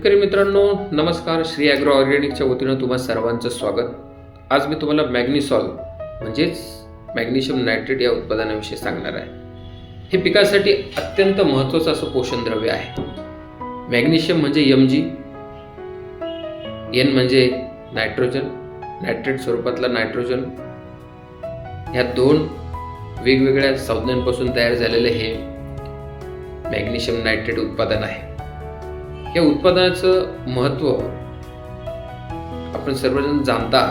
शेतकरी मित्रांनो नमस्कार. श्री ॲग्रो ऑर्गॅनिकच्या वतीनं तुम्हा सर्वांचं स्वागत. आज मी तुम्हाला मॅग्नीसॉल म्हणजेच मॅग्नेशियम नायट्रेट या उत्पादनाविषयी सांगणार आहे. हे पिकासाठी अत्यंत महत्त्वाचं असं पोषण द्रव्य आहे. मॅग्नेशियम म्हणजे Mg, N म्हणजे नायट्रोजन, नायट्रेट स्वरूपातला नायट्रोजन. ह्या दोन वेगवेगळ्या संज्ञांपासून तयार झालेले हे मॅग्नेशियम नायट्रेट उत्पादन आहे. या उत्पादनाचं महत्त्व आपण सर्वजण जाणता,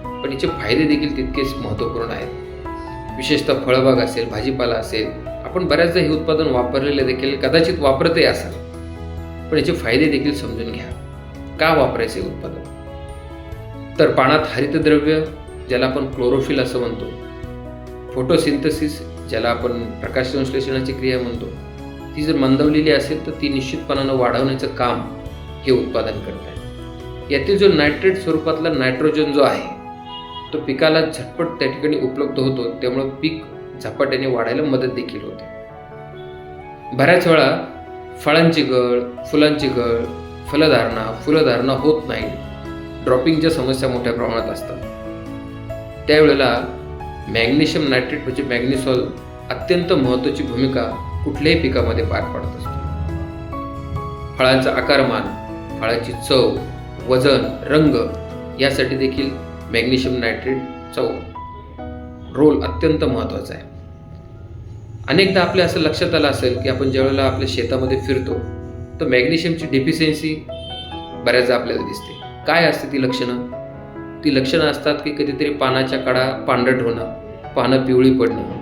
पण याचे फायदे देखील तितकेच महत्त्वपूर्ण आहेत. विशेषतः फळबाग असेल, भाजीपाला असेल, आपण बऱ्याचदा हे उत्पादन वापरलेले देखील कदाचित वापरतही असाल, पण याचे फायदे देखील समजून घ्या. का वापरायचे उत्पादन? तर पानात हरितद्रव्य ज्याला आपण क्लोरोफिल असं म्हणतो, फोटोसिंथेसिस ज्याला आपण प्रकाश संश्लेषणाची क्रिया म्हणतो, ती जर मंदावलेली असेल तर ती निश्चितपणानं वाढवण्याचं काम हे उत्पादन करत आहे. यातील जो नायट्रेट स्वरूपातला नायट्रोजन जो आहे तो पिकाला झटपट त्या ठिकाणी उपलब्ध होतो, त्यामुळे पीक झपाट्याने वाढायला मदत देखील होते. बऱ्याच वेळा फळांची गळ, फुलांची गळ, फुलधारणा होत नाही, ड्रॉपिंगच्या समस्या मोठ्या प्रमाणात असतात. त्यावेळेला मॅग्नेशियम नायट्रेट म्हणजे मॅग्नेसॉल अत्यंत महत्त्वाची भूमिका कुठल्याही पिकामध्ये पार पाडत असतो. फळांचा आकारमान, फळाची चव, वजन, रंग यासाठी देखील मॅग्नेशियम नायट्रेटचा रोल अत्यंत महत्त्वाचा आहे. अनेकदा आपल्या असं लक्षात आलं असेल की आपण ज्यावेळेला आपल्या शेतामध्ये फिरतो तर मॅग्नेशियमची डेफिशियन्सी बऱ्याचदा आपल्याला दिसते. काय असते ती लक्षणं? ती लक्षणं असतात की कधीतरी पानाच्या कडा पांढरट होणं, पानं पिवळी पडणं,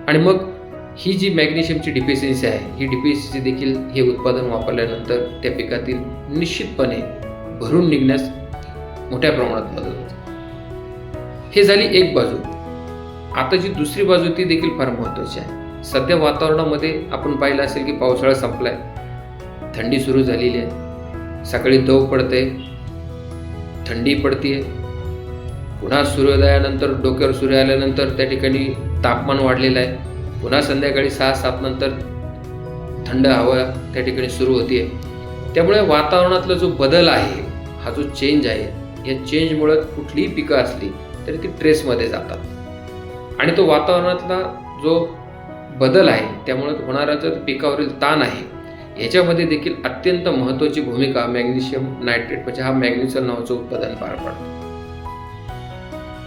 आणि मग ही जी मॅग्नेशियमची डिफिशियन्सी आहे, ही डिफिशियन्सी देखील हे उत्पादन वापरल्यानंतर त्या पिकातील निश्चितपणे भरून निघण्यास मोठ्या प्रमाणात मदत होते. हे झाली एक बाजू. आता जी दुसरी बाजू ती देखील फार महत्त्वाची आहे. सध्या वातावरणामध्ये आपण पाहिलं असेल की पावसाळा संपलाय, थंडी सुरू झालेली आहे. सकाळी दव पडते, थंडी पडते, पुन्हा सूर्योदयानंतर डोक्यावर सूर्य आल्यानंतर त्या ठिकाणी तापमान वाढलेलं आहे. पुन्हा संध्याकाळी 6-7 नंतर थंड हवा त्या ठिकाणी सुरू होते. त्यामुळे वातावरणातला जो बदल आहे, हा जो चेंज आहे, या चेंजमुळे कुठलीही पिकं असली तरी ती ट्रेसमध्ये जातात, आणि तो वातावरणातला जो बदल आहे त्यामुळे होणारा जो पिकावरील ताण आहे, याच्यामध्ये देखील अत्यंत महत्त्वाची भूमिका मॅग्नेशियम नायट्रेट म्हणजे हा मॅग्नेसॉल नावाचं उत्पादन पार पाडतं.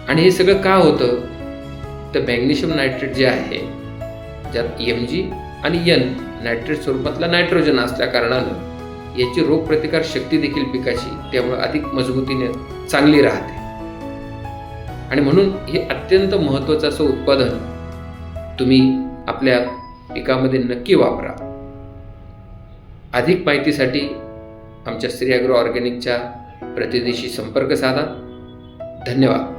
आणि हे सगळं का होतं? तर मॅग्नेशियम नायट्रेट जे आहे, ज्यात Mg आणि N नायट्रेट स्वरूपातला नायट्रोजन असल्या कारणानं याची रोगप्रतिकार शक्ती देखील पिकाची त्यामुळे अधिक मजबूतीने चांगली राहते. आणि म्हणून हे अत्यंत महत्त्वाचं असं उत्पादन तुम्ही आपल्या पिकामध्ये नक्की वापरा. अधिक माहितीसाठी आमच्या श्री ॲग्रो ऑर्गॅनिकच्या प्रतिनिधीशी संपर्क साधा. धन्यवाद.